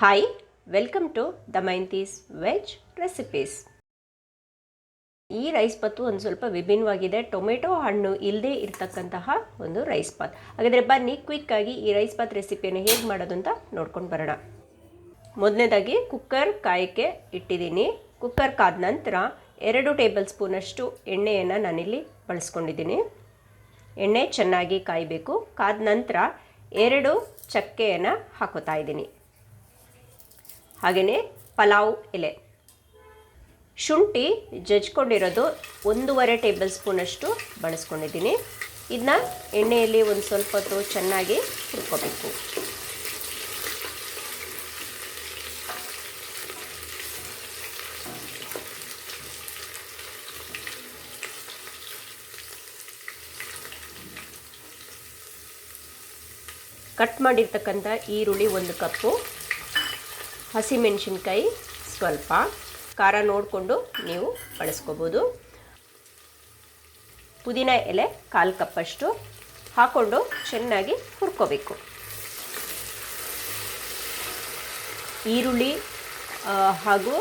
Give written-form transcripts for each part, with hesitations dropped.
Hi, welcome to Damayanti's veg recipes. ಈ rice bath ಒಂದು ಸ್ವಲ್ಪ ವಿಭಿನ್ನವಾಗಿದೆ. ಟೊಮೆಟೊ ಹಣ್ಣು ಇಲ್ಲದೆ ಇರತಕ್ಕಂತಹ ಒಂದು ರೈಸ್ ಬಾತ್. ಹಾಗಾದರೆ ಬನ್ನಿ ಕ್ವಿಕ್ಕಾಗಿ ಈ ರೈಸ್ ಬಾತ್ ರೆಸಿಪಿಯನ್ನು ಹೇಗೆ ಮಾಡೋದು ಅಂತ ನೋಡ್ಕೊಂಡು ಬರೋಣ. ಮೊದಲನೇದಾಗಿ ಕುಕ್ಕರ್ ಕಾಯಕ್ಕೆ ಇಟ್ಟಿದ್ದೀನಿ. ಕುಕ್ಕರ್ ಕಾದ ನಂತರ 2 ಟೇಬಲ್ ಸ್ಪೂನಷ್ಟು ಎಣ್ಣೆಯನ್ನು ನಾನಿಲ್ಲಿ ಬಳಸ್ಕೊಂಡಿದ್ದೀನಿ. ಎಣ್ಣೆ ಚೆನ್ನಾಗಿ ಕಾಯಬೇಕು. ಕಾದ ನಂತರ 2 ಚಕ್ಕೆಯನ್ನು ಹಾಕೋತಾ ಇದ್ದೀನಿ. ಹಾಗೆಯೇ ಪಲಾವ್ ಎಲೆ, ಶುಂಠಿ ಜಜ್ಕೊಂಡಿರೋದು 1.5 ಟೇಬಲ್ ಸ್ಪೂನಷ್ಟು ಬಳಸ್ಕೊಂಡಿದ್ದೀನಿ. ಇದನ್ನ ಎಣ್ಣೆಯಲ್ಲಿ ಒಂದು ಸ್ವಲ್ಪ ಹೊತ್ತು ಚೆನ್ನಾಗಿ ಹುರ್ಕೋಬೇಕು. ಕಟ್ ಮಾಡಿರ್ತಕ್ಕಂಥ ಈರುಳ್ಳಿ 1 ಕಪ್ಪು, ಹಸಿಮೆಣಸಿನ್ಕಾಯಿ ಸ್ವಲ್ಪ, ಖಾರ ನೋಡಿಕೊಂಡು ನೀವು ಬಳಸ್ಕೋಬೋದು. ಪುದೀನ ಎಲೆ 1/4 ಕಪ್ಪಷ್ಟು ಹಾಕ್ಕೊಂಡು ಚೆನ್ನಾಗಿ ಹುರ್ಕೋಬೇಕು. ಈರುಳ್ಳಿ ಹಾಗೂ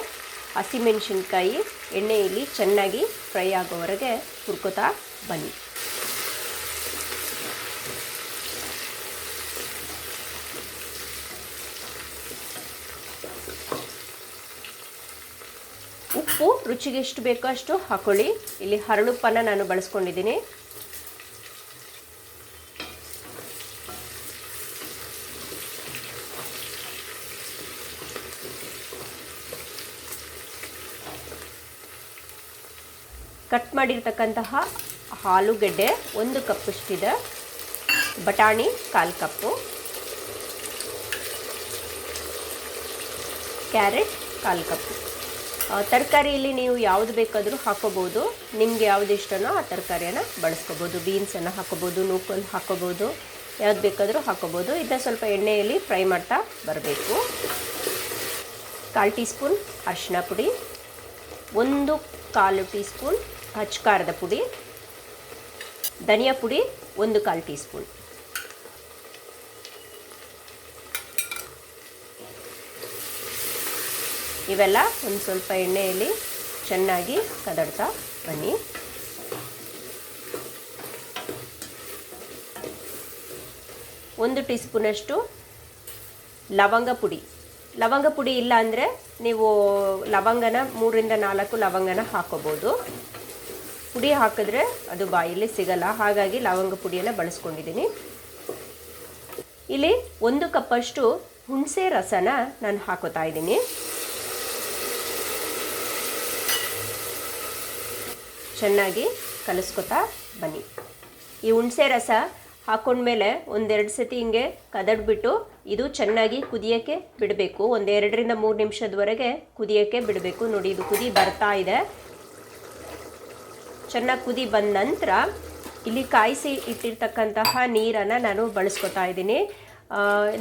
ಹಸಿಮೆಣಸಿನ್ಕಾಯಿ ಎಣ್ಣೆಯಲ್ಲಿ ಚೆನ್ನಾಗಿ ಫ್ರೈ ಆಗೋವರೆಗೆ ಹುರ್ಕೋತಾ ಬನ್ನಿ. ಉಪ್ಪು ರುಚಿಗೆ ಎಷ್ಟು ಬೇಕೋ ಅಷ್ಟು ಹಾಕೊಳ್ಳಿ. ಇಲ್ಲಿ ಹರಳುಪ್ಪನ್ನು ನಾನು ಬಳಸ್ಕೊಂಡಿದ್ದೀನಿ. ಕಟ್ ಮಾಡಿರ್ತಕ್ಕಂತಹ ಆಲೂಗಡ್ಡೆ 1 ಕಪ್ಪಷ್ಟಿದೆ, ಬಟಾಣಿ 1/4 ಕಪ್ಪು, ಕ್ಯಾರೆಟ್ 1/4 ಕಪ್ಪು. ತರಕಾರಿಯಲ್ಲಿ ನೀವು ಯಾವುದು ಬೇಕಾದರೂ ಹಾಕೋಬೋದು. ನಿಮಗೆ ಯಾವುದು ಇಷ್ಟನೋ ಆ ತರಕಾರಿಯನ್ನು ಬಳಸ್ಕೋಬೋದು. ಬೀನ್ಸನ್ನು ಹಾಕೋಬೋದು, ನೂಕಲ್ ಹಾಕೋಬೋದು, ಯಾವ್ದು ಬೇಕಾದರೂ ಹಾಕೋಬೋದು. ಇದನ್ನ ಸ್ವಲ್ಪ ಎಣ್ಣೆಯಲ್ಲಿ ಫ್ರೈ ಮಾಡ್ತಾ ಬರಬೇಕು. 1/4 ಟೀ ಸ್ಪೂನ್ ಅರಿಶಿನ ಪುಡಿ, 1/4 ಟೀ ಸ್ಪೂನ್ ಅಚ್ಚ ಖಾರದ ಪುಡಿ, ಧನಿಯಾ ಪುಡಿ 1/4 ಟೀ ಸ್ಪೂನ್. ಇವೆಲ್ಲ ಒಂದು ಸ್ವಲ್ಪ ಎಣ್ಣೆಯಲ್ಲಿ ಚೆನ್ನಾಗಿ ಕದಡ್ತಾ ಬನ್ನಿ. ಒಂದು ಟೀ ಸ್ಪೂನಷ್ಟು ಲವಂಗ ಪುಡಿ. ಲವಂಗ ಪುಡಿ ಇಲ್ಲ ಅಂದರೆ ನೀವು ಲವಂಗನ 3ರಿಂದ 4 ಲವಂಗನ ಹಾಕೋಬೋದು. ಪುಡಿ ಹಾಕಿದ್ರೆ ಅದು ಬಾಯಲ್ಲಿ ಸಿಗಲ್ಲ, ಹಾಗಾಗಿ ಲವಂಗ ಪುಡಿಯನ್ನು ಬಳಸ್ಕೊಂಡಿದ್ದೀನಿ. ಇಲ್ಲಿ 1 ಕಪ್ಪಷ್ಟು ಹುಣಸೆ ರಸನ ನಾನು ಹಾಕೋತಾ ಇದ್ದೀನಿ. ಚೆನ್ನಾಗಿ ಕಲಿಸ್ಕೊತಾ ಬನ್ನಿ. ಈ ಹುಣಸೆ ರಸ ಹಾಕೊಂಡ್ಮೇಲೆ 1-2 ಸತಿ ಹಿಂಗೆ ಕದಡ್ಬಿಟ್ಟು ಇದು ಚೆನ್ನಾಗಿ ಕುದಿಯೋಕ್ಕೆ ಬಿಡಬೇಕು. 1-2ರಿಂದ 3 ನಿಮಿಷದವರೆಗೆ ಕುದಿಯೋಕ್ಕೆ ಬಿಡಬೇಕು. ನೋಡಿ, ಇದು ಕುದಿ ಬರ್ತಾ ಇದೆ. ಚೆನ್ನಾಗಿ ಕುದಿ ಬಂದ ನಂತರ ಇಲ್ಲಿ ಕಾಯಿಸಿ ಇಟ್ಟಿರ್ತಕ್ಕಂತಹ ನೀರನ್ನು ನಾನು ಬಳಸ್ಕೊತಾ ಇದ್ದೀನಿ.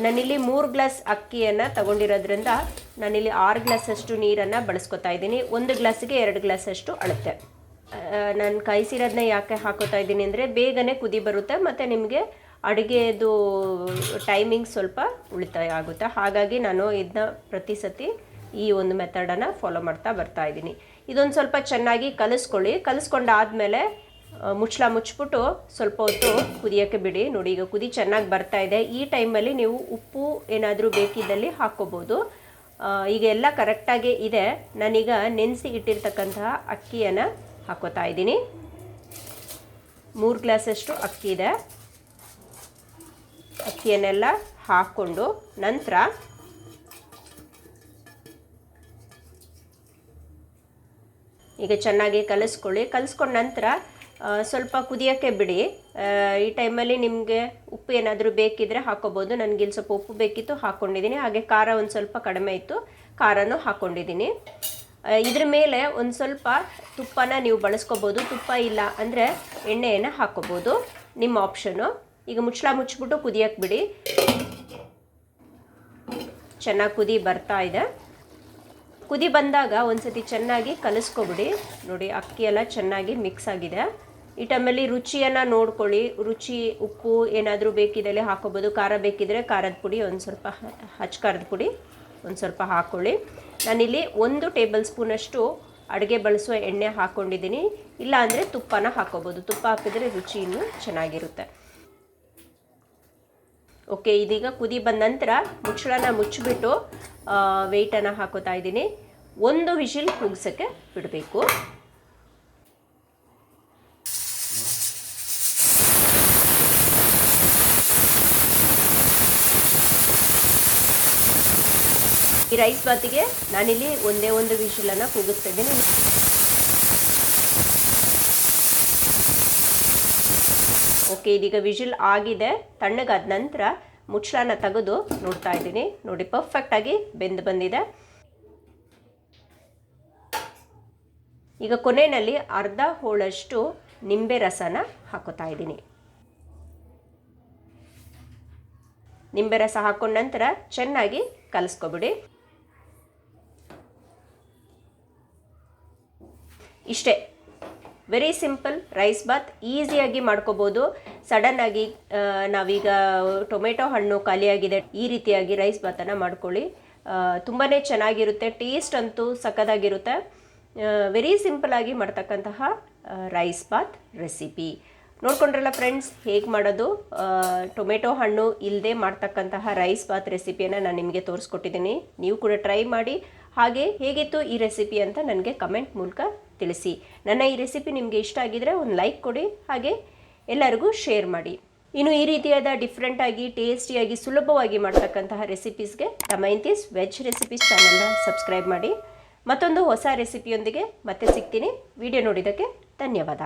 ನಾನಿಲ್ಲಿ 3 ಗ್ಲಾಸ್ ಅಕ್ಕಿಯನ್ನು ತಗೊಂಡಿರೋದ್ರಿಂದ ನಾನಿಲ್ಲಿ 6 ಗ್ಲಾಸಷ್ಟು ನೀರನ್ನು ಬಳಸ್ಕೊತಾ ಇದ್ದೀನಿ. 1 ಗ್ಲಾಸಿಗೆ 2 ಗ್ಲಾಸಷ್ಟು ಅಳುತ್ತೆ. ನಾನು ಕಾಯಿಸಿರೋದನ್ನ ಯಾಕೆ ಹಾಕೋತಾ ಇದ್ದೀನಿ ಅಂದರೆ ಬೇಗನೆ ಕುದಿ ಬರುತ್ತೆ ಮತ್ತು ನಿಮಗೆ ಅಡುಗೆದು ಟೈಮಿಂಗ್ ಸ್ವಲ್ಪ ಉಳಿತಾಯ ಆಗುತ್ತೆ. ಹಾಗಾಗಿ ನಾನು ಇದನ್ನ ಪ್ರತಿ ಸತಿ ಈ ಒಂದು ಮೆಥಡನ್ನು ಫಾಲೋ ಮಾಡ್ತಾ ಬರ್ತಾ ಇದ್ದೀನಿ. ಇದೊಂದು ಸ್ವಲ್ಪ ಚೆನ್ನಾಗಿ ಕಲಿಸ್ಕೊಳ್ಳಿ. ಕಲಿಸ್ಕೊಂಡಾದಮೇಲೆ ಮುಚ್ಚಿಬಿಟ್ಟು ಸ್ವಲ್ಪ ಹೊತ್ತು ಕುದಿಯೋಕ್ಕೆ ಬಿಡಿ. ನೋಡಿ, ಈಗ ಕುದಿ ಚೆನ್ನಾಗಿ ಬರ್ತಾ ಇದೆ. ಈ ಟೈಮಲ್ಲಿ ನೀವು ಉಪ್ಪು ಏನಾದರೂ ಬೇಕಿದ್ದಲ್ಲಿ ಹಾಕ್ಕೋಬೋದು. ಈಗ ಎಲ್ಲ ಕರೆಕ್ಟಾಗಿ ಇದೆ. ನಾನೀಗ ನೆನೆಸಿ ಇಟ್ಟಿರ್ತಕ್ಕಂತಹ ಅಕ್ಕಿಯನ್ನು ಹಾಕೋತಾ ಇದ್ದೀನಿ. 3 ಗ್ಲಾಸಷ್ಟು ಅಕ್ಕಿ ಇದೆ. ಅಕ್ಕಿಯನ್ನೆಲ್ಲ ಹಾಕ್ಕೊಂಡು ನಂತರ ಈಗ ಚೆನ್ನಾಗಿ ಕಲಿಸ್ಕೊಳ್ಳಿ. ಕಲಿಸ್ಕೊಂಡ ನಂತರ ಸ್ವಲ್ಪ ಕುದಿಯೋಕ್ಕೆ ಬಿಡಿ. ಈ ಟೈಮಲ್ಲಿ ನಿಮಗೆ ಉಪ್ಪು ಏನಾದರೂ ಬೇಕಿದ್ದರೆ ಹಾಕ್ಕೋಬೋದು. ನನಗಿಲ್ಲಿ ಸ್ವಲ್ಪ ಉಪ್ಪು ಬೇಕಿತ್ತು, ಹಾಕ್ಕೊಂಡಿದ್ದೀನಿ. ಹಾಗೆ ಖಾರ ಒಂದು ಸ್ವಲ್ಪ ಕಡಿಮೆ ಇತ್ತು, ಖಾರನೂ ಹಾಕ್ಕೊಂಡಿದ್ದೀನಿ. ಇದ್ರ ಮೇಲೆ ಒಂದು ಸ್ವಲ್ಪ ತುಪ್ಪನ ನೀವು ಬಳಸ್ಕೋಬೋದು. ತುಪ್ಪ ಇಲ್ಲ ಅಂದರೆ ಎಣ್ಣೆಯನ್ನು ಹಾಕ್ಕೋಬೋದು, ನಿಮ್ಮ ಆಪ್ಷನು. ಈಗ ಮುಚ್ಚಿಬಿಟ್ಟು ಕುದಿಯೋಕ್ಕೆ ಬಿಡಿ. ಚೆನ್ನಾಗಿ ಕುದಿ ಬರ್ತಾ ಇದೆ. ಕುದಿ ಬಂದಾಗ ಒಂದು ಸತಿ ಚೆನ್ನಾಗಿ ಕಲಿಸ್ಕೊಬಿಡಿ. ನೋಡಿ, ಅಕ್ಕಿ ಎಲ್ಲ ಚೆನ್ನಾಗಿ ಮಿಕ್ಸ್ ಆಗಿದೆ. ಈ ಟೈಮಲ್ಲಿ ರುಚಿಯನ್ನು ನೋಡ್ಕೊಳ್ಳಿ. ರುಚಿ ಉಪ್ಪು ಏನಾದರೂ ಬೇಕಿದ್ದಲ್ಲಿ ಹಾಕೋಬೋದು. ಖಾರ ಬೇಕಿದ್ದರೆ ಖಾರದ ಪುಡಿ, ಒಂದು ಸ್ವಲ್ಪ ಅಚ್ಚ ಖಾರದ ಪುಡಿ ಒಂದು ಸ್ವಲ್ಪ ಹಾಕ್ಕೊಳ್ಳಿ. ನಾನಿಲ್ಲಿ 1 ಟೇಬಲ್ ಸ್ಪೂನಷ್ಟು ಅಡುಗೆ ಬಳಸುವ ಎಣ್ಣೆ ಹಾಕ್ಕೊಂಡಿದ್ದೀನಿ. ಇಲ್ಲ ಅಂದರೆ ತುಪ್ಪನ ಹಾಕ್ಕೋಬೋದು. ತುಪ್ಪ ಹಾಕಿದ್ರೆ ರುಚಿ ಇನ್ನೂ ಚೆನ್ನಾಗಿರುತ್ತೆ. ಓಕೆ, ಇದೀಗ ಕುದಿ ಬಂದ ನಂತರ ಮುಚ್ಚಳನ ಮುಚ್ಚಿಬಿಟ್ಟು ವೆಯ್ಟನ್ನು ಹಾಕೋತಾ ಇದ್ದೀನಿ. 1 ವಿಷಿಲ್ ಕೂಗಿಸೋಕ್ಕೆ ಬಿಡಬೇಕು. ಈ ರೈಸ್ ಬಾತಿಗೆ ನಾನಿಲ್ಲಿ ಒಂದೇ 1 ವಿಷಿಲನ್ನು ಕೂಗಿಸ್ತಾ ಇದ್ದೀನಿ. ಓಕೆ, ಇದೀಗ ವಿಷಿಲ್ ಆಗಿದೆ. ತಣ್ಣಗಾದ ನಂತರ ಮುಚ್ಚಳನ ತೆಗೆದು ನೋಡ್ತಾ ಇದ್ದೀನಿ. ನೋಡಿ, ಪರ್ಫೆಕ್ಟಾಗಿ ಬೆಂದು ಬಂದಿದೆ. ಈಗ ಕೊನೆಯಲ್ಲಿ ಅರ್ಧ ಹೋಳಷ್ಟು ನಿಂಬೆ ರಸನ ಹಾಕೋತಾ ಇದ್ದೀನಿ. ನಿಂಬೆ ರಸ ಹಾಕೊಂಡ ನಂತರ ಚೆನ್ನಾಗಿ ಕಲಿಸ್ಕೊಬಿಡಿ. ಇಷ್ಟೇ, ವೆರಿ ಸಿಂಪಲ್ ರೈಸ್ ಬಾತ್. ಈಸಿಯಾಗಿ ಮಾಡ್ಕೋಬೋದು. ಸಡನ್ನಾಗಿ ನಾವೀಗ ಟೊಮೆಟೊ ಹಣ್ಣು ಖಾಲಿಯಾಗಿದೆ, ಈ ರೀತಿಯಾಗಿ ರೈಸ್ ಬಾತನ್ನು ಮಾಡ್ಕೊಳ್ಳಿ. ತುಂಬಾ ಚೆನ್ನಾಗಿರುತ್ತೆ. ಟೇಸ್ಟ್ ಅಂತೂ ಸಖತ್ತಾಗಿರುತ್ತೆ. ವೆರಿ ಸಿಂಪಲಾಗಿ ಮಾಡ್ತಕ್ಕಂತಹ ರೈಸ್ ಬಾತ್ ರೆಸಿಪಿ ನೋಡ್ಕೊಂಡ್ರಲ್ಲ ಫ್ರೆಂಡ್ಸ್, ಹೇಗೆ ಮಾಡೋದು. ಟೊಮೆಟೊ ಹಣ್ಣು ಇಲ್ಲದೆ ಮಾಡ್ತಕ್ಕಂತಹ ರೈಸ್ ಬಾತ್ ರೆಸಿಪಿಯನ್ನು ನಾನು ನಿಮಗೆ ತೋರಿಸ್ಕೊಟ್ಟಿದ್ದೀನಿ. ನೀವು ಕೂಡ ಟ್ರೈ ಮಾಡಿ. ಹಾಗೆ ಹೇಗಿತ್ತು ಈ ರೆಸಿಪಿ ಅಂತ ನನಗೆ ಕಮೆಂಟ್ ಮೂಲಕ ತಿಳಿಸಿ. ನನ್ನ ಈ ರೆಸಿಪಿ ನಿಮಗೆ ಇಷ್ಟ ಆಗಿದರೆ ಒಂದು ಲೈಕ್ ಕೊಡಿ, ಹಾಗೆ ಎಲ್ಲರಿಗೂ ಶೇರ್ ಮಾಡಿ. ಇನ್ನು ಈ ರೀತಿಯಾದ ಡಿಫ್ರೆಂಟಾಗಿ ಟೇಸ್ಟಿಯಾಗಿ ಸುಲಭವಾಗಿ ಮಾಡ್ತಕ್ಕಂತಹ ರೆಸಿಪೀಸ್ಗೆ ದಮಯಂತೀಸ್ ವೆಜ್ ರೆಸಿಪೀಸ್ ಚಾನಲ್ನ ಸಬ್ಸ್ಕ್ರೈಬ್ ಮಾಡಿ. ಮತ್ತೊಂದು ಹೊಸ ರೆಸಿಪಿಯೊಂದಿಗೆ ಮತ್ತೆ ಸಿಗ್ತೀನಿ. ವಿಡಿಯೋ ನೋಡಿದ್ದಕ್ಕೆ ಧನ್ಯವಾದ.